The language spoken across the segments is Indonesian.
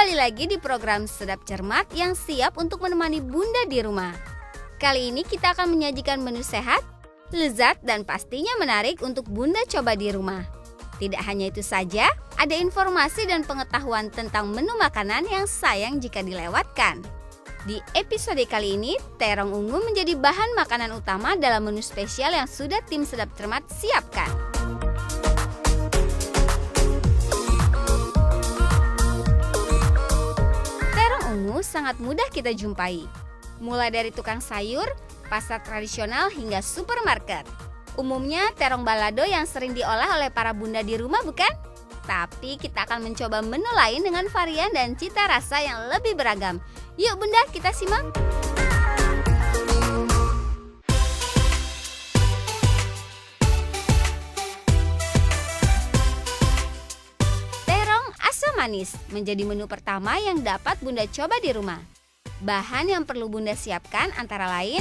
Kembali lagi di program Sedap Cermat yang siap untuk menemani Bunda di rumah. Kali ini kita akan menyajikan menu sehat, lezat dan pastinya menarik untuk Bunda coba di rumah. Tidak hanya itu saja, ada informasi dan pengetahuan tentang menu makanan yang sayang jika dilewatkan. Di episode kali ini, terong ungu menjadi bahan makanan utama dalam menu spesial yang sudah tim Sedap Cermat siapkan. Ungu sangat mudah kita jumpai, mulai dari tukang sayur, pasar tradisional hingga supermarket. Umumnya terong balado yang sering diolah oleh para bunda di rumah, bukan? Tapi kita akan mencoba menu lain dengan varian dan cita rasa yang lebih beragam. Yuk bunda, kita simak. Manis menjadi menu pertama yang dapat Bunda coba di rumah. Bahan yang perlu Bunda siapkan antara lain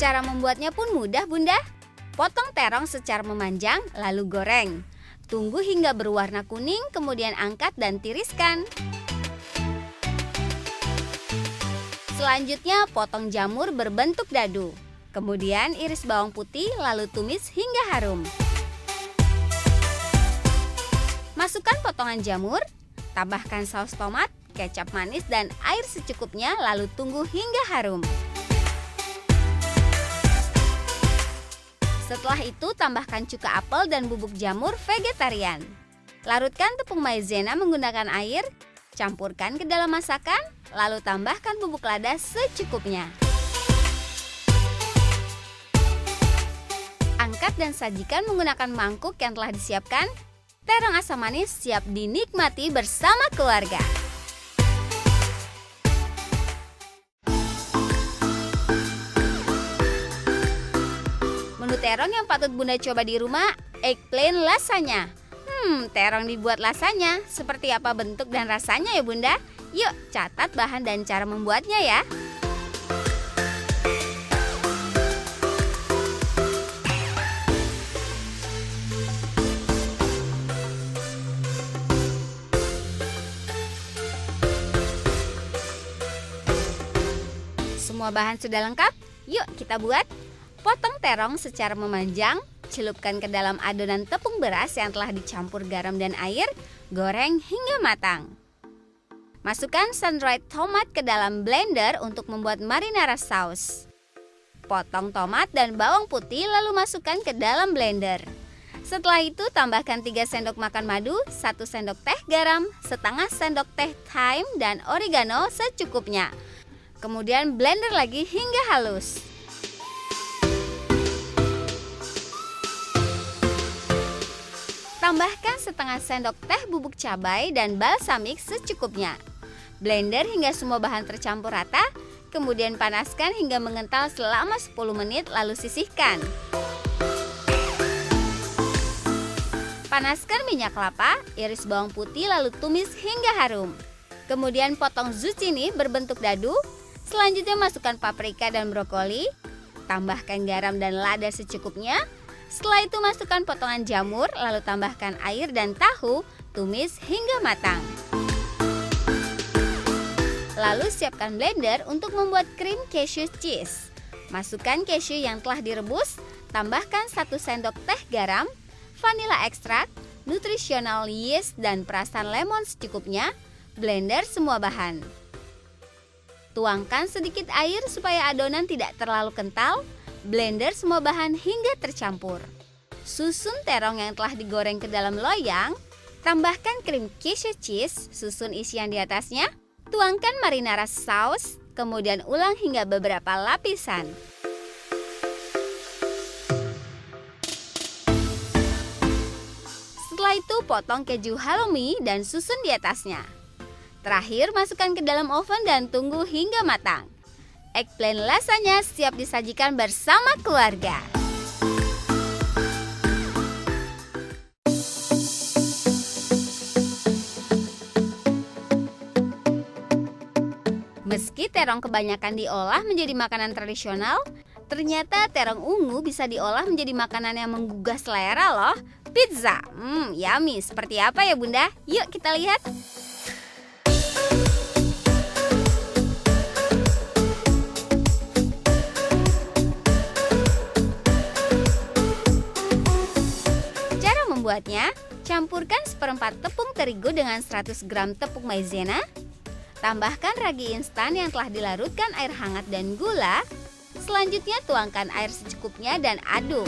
cara membuatnya pun mudah Bunda. Potong terong secara memanjang lalu goreng. Tunggu hingga berwarna kuning kemudian angkat dan tiriskan. Selanjutnya potong jamur berbentuk dadu. Kemudian iris bawang putih lalu tumis hingga harum. Masukkan potongan jamur, tambahkan saus tomat, kecap manis dan air secukupnya lalu tunggu hingga harum. Setelah itu tambahkan cuka apel dan bubuk jamur vegetarian. Larutkan tepung maizena menggunakan air, campurkan ke dalam masakan, lalu tambahkan bubuk lada secukupnya. Angkat dan sajikan menggunakan mangkuk yang telah disiapkan. Terong asam manis siap dinikmati bersama keluarga. Menu terong yang patut Bunda coba di rumah, eggplant lasagna. Terong dibuat lasanya. Seperti apa bentuk dan rasanya ya Bunda? Yuk catat bahan dan cara membuatnya ya. Semua bahan sudah lengkap? Yuk kita buat. Potong terong secara memanjang. Celupkan ke dalam adonan tepung beras yang telah dicampur garam dan air, goreng hingga matang. Masukkan sun-dried tomat ke dalam blender untuk membuat marinara saus. Potong tomat dan bawang putih lalu masukkan ke dalam blender. Setelah itu tambahkan 3 sendok makan madu, 1 sendok teh garam, setengah sendok teh thyme dan oregano secukupnya. Kemudian blender lagi hingga halus. Tambahkan setengah sendok teh bubuk cabai dan balsamik secukupnya. Blender hingga semua bahan tercampur rata, kemudian panaskan hingga mengental selama 10 menit lalu sisihkan. Panaskan minyak kelapa, iris bawang putih lalu tumis hingga harum. Kemudian potong zucchini berbentuk dadu, selanjutnya masukkan paprika dan brokoli, tambahkan garam dan lada secukupnya. Setelah itu masukkan potongan jamur, lalu tambahkan air dan tahu, tumis hingga matang. Lalu siapkan blender untuk membuat krim cashew cheese. Masukkan cashew yang telah direbus, tambahkan 1 sendok teh garam, vanila ekstrak, nutritional yeast dan perasan lemon secukupnya. Blender semua bahan. Tuangkan sedikit air supaya adonan tidak terlalu kental. Blender semua bahan hingga tercampur. Susun terong yang telah digoreng ke dalam loyang. Tambahkan krim cashew cheese, susun isian di atasnya. Tuangkan marinara saus, kemudian ulang hingga beberapa lapisan. Setelah itu potong keju halloumi dan susun di atasnya. Terakhir masukkan ke dalam oven dan tunggu hingga matang. Eggplant lasagna siap disajikan bersama keluarga. Meski terong kebanyakan diolah menjadi makanan tradisional, ternyata terong ungu bisa diolah menjadi makanan yang menggugah selera loh. Pizza, yummy. Seperti apa ya Bunda? Yuk kita lihat. Cara membuatnya, campurkan seperempat tepung terigu dengan 100 gram tepung maizena. Tambahkan ragi instan yang telah dilarutkan air hangat dan gula. Selanjutnya tuangkan air secukupnya dan aduk.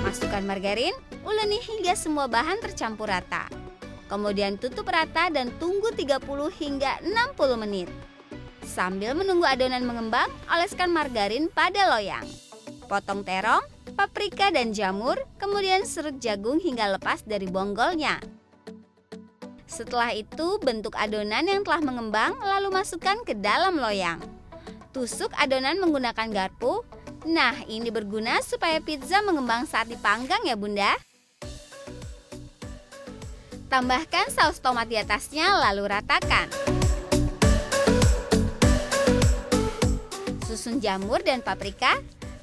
Masukkan margarin, uleni hingga semua bahan tercampur rata. Kemudian tutup rata dan tunggu 30 hingga 60 menit. Sambil menunggu adonan mengembang, oleskan margarin pada loyang. Potong terong, paprika dan jamur, kemudian serut jagung hingga lepas dari bonggolnya. Setelah itu, bentuk adonan yang telah mengembang lalu masukkan ke dalam loyang. Tusuk adonan menggunakan garpu. Nah, ini berguna supaya pizza mengembang saat dipanggang ya Bunda. Tambahkan saus tomat di atasnya lalu ratakan. Susun jamur dan paprika.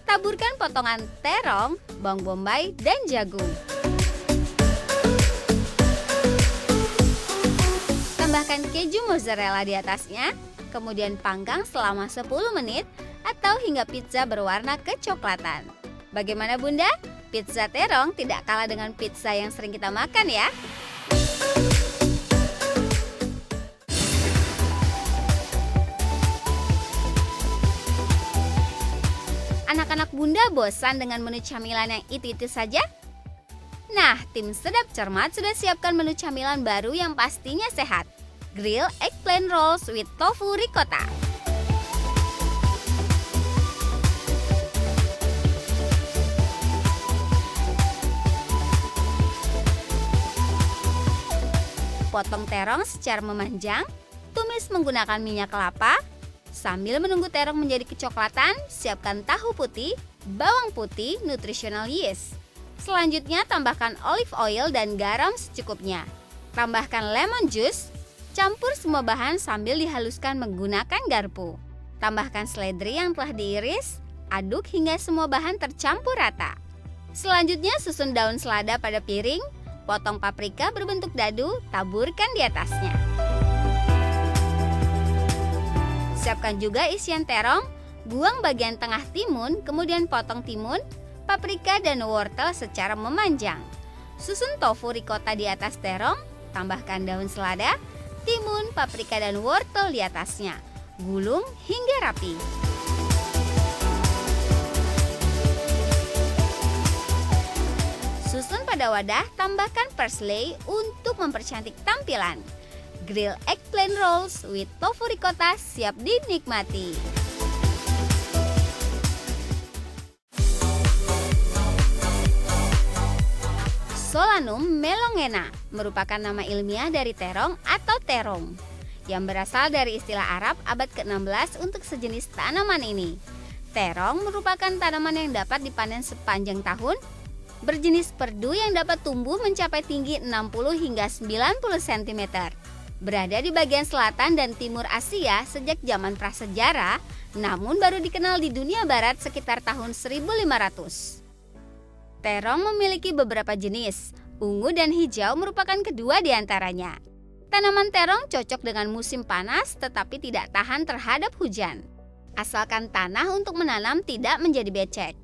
Taburkan potongan terong, bawang bombay, dan jagung. Tambahkan keju mozzarella di atasnya, kemudian panggang selama 10 menit atau hingga pizza berwarna kecoklatan. Bagaimana Bunda? Pizza terong tidak kalah dengan pizza yang sering kita makan ya. Anak-anak Bunda bosan dengan menu camilan yang itu-itu saja? Nah, tim Sedap Cermat sudah siapkan menu camilan baru yang pastinya sehat. Grill eggplant rolls with tofu ricotta. Potong terong secara memanjang, tumis menggunakan minyak kelapa. Sambil menunggu terong menjadi kecoklatan, siapkan tahu putih, bawang putih, nutritional yeast. Selanjutnya tambahkan olive oil dan garam secukupnya. Tambahkan lemon juice. Campur semua bahan sambil dihaluskan menggunakan garpu. Tambahkan seledri yang telah diiris. Aduk hingga semua bahan tercampur rata. Selanjutnya susun daun selada pada piring. Potong paprika berbentuk dadu, taburkan di atasnya. Siapkan juga isian terong. Buang bagian tengah timun, kemudian potong timun, paprika dan wortel secara memanjang. Susun tofu ricotta di atas terong, tambahkan daun selada, timun, paprika dan wortel di atasnya. Gulung hingga rapi. Susun pada wadah, tambahkan parsley untuk mempercantik tampilan. Grill eggplant rolls with tofu ricotta siap dinikmati. Solanum melongena merupakan nama ilmiah dari terong atau terong yang berasal dari istilah Arab abad ke-16 untuk sejenis tanaman ini. Terong merupakan tanaman yang dapat dipanen sepanjang tahun, berjenis perdu yang dapat tumbuh mencapai tinggi 60 hingga 90 cm. Berada di bagian selatan dan timur Asia sejak zaman prasejarah, namun baru dikenal di dunia barat sekitar tahun 1500. Terong memiliki beberapa jenis, ungu dan hijau merupakan kedua di antaranya. Tanaman terong cocok dengan musim panas tetapi tidak tahan terhadap hujan. Asalkan tanah untuk menanam tidak menjadi becek.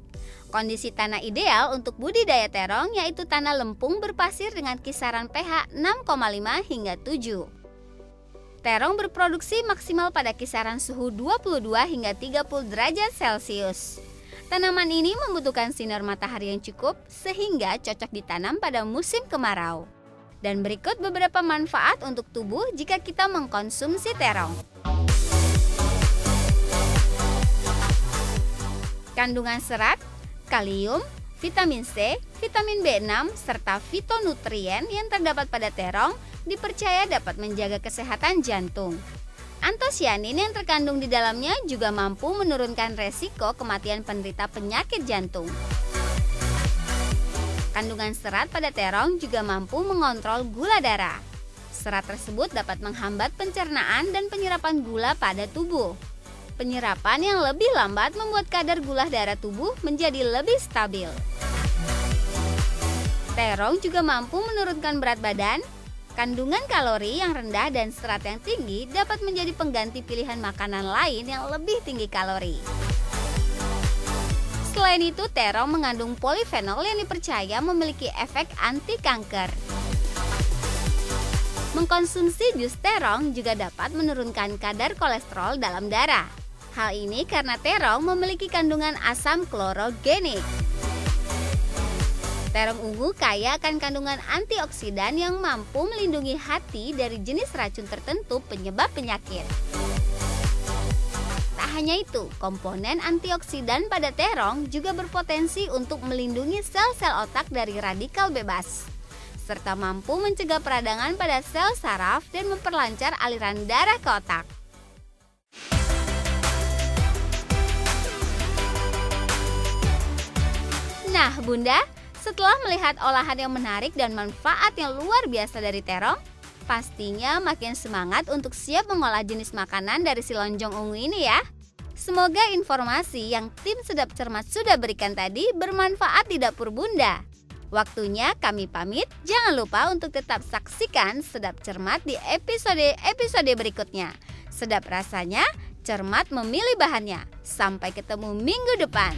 Kondisi tanah ideal untuk budidaya terong yaitu tanah lempung berpasir dengan kisaran pH 6,5 hingga 7. Terong berproduksi maksimal pada kisaran suhu 22 hingga 30 derajat Celcius. Tanaman ini membutuhkan sinar matahari yang cukup sehingga cocok ditanam pada musim kemarau. Dan berikut beberapa manfaat untuk tubuh jika kita mengkonsumsi terong. Kandungan serat, kalium, vitamin C, vitamin B6, serta fitonutrien yang terdapat pada terong dipercaya dapat menjaga kesehatan jantung. Antosianin yang terkandung di dalamnya juga mampu menurunkan resiko kematian penderita penyakit jantung. Kandungan serat pada terong juga mampu mengontrol gula darah. Serat tersebut dapat menghambat pencernaan dan penyerapan gula pada tubuh. Penyerapan yang lebih lambat membuat kadar gula darah tubuh menjadi lebih stabil. Terong juga mampu menurunkan berat badan. Kandungan kalori yang rendah dan serat yang tinggi dapat menjadi pengganti pilihan makanan lain yang lebih tinggi kalori. Selain itu, terong mengandung polifenol yang dipercaya memiliki efek anti kanker. Mengkonsumsi jus terong juga dapat menurunkan kadar kolesterol dalam darah. Hal ini karena terong memiliki kandungan asam klorogenik. Terong ungu kaya akan kandungan antioksidan yang mampu melindungi hati dari jenis racun tertentu penyebab penyakit. Tak hanya itu, komponen antioksidan pada terong juga berpotensi untuk melindungi sel-sel otak dari radikal bebas, serta mampu mencegah peradangan pada sel saraf dan memperlancar aliran darah ke otak. Nah, Bunda, setelah melihat olahan yang menarik dan manfaat yang luar biasa dari terong, pastinya makin semangat untuk siap mengolah jenis makanan dari si lonjong ungu ini ya. Semoga informasi yang tim Sedap Cermat sudah berikan tadi bermanfaat di dapur Bunda. Waktunya kami pamit, jangan lupa untuk tetap saksikan Sedap Cermat di episode berikutnya. Sedap rasanya, cermat memilih bahannya. Sampai ketemu minggu depan.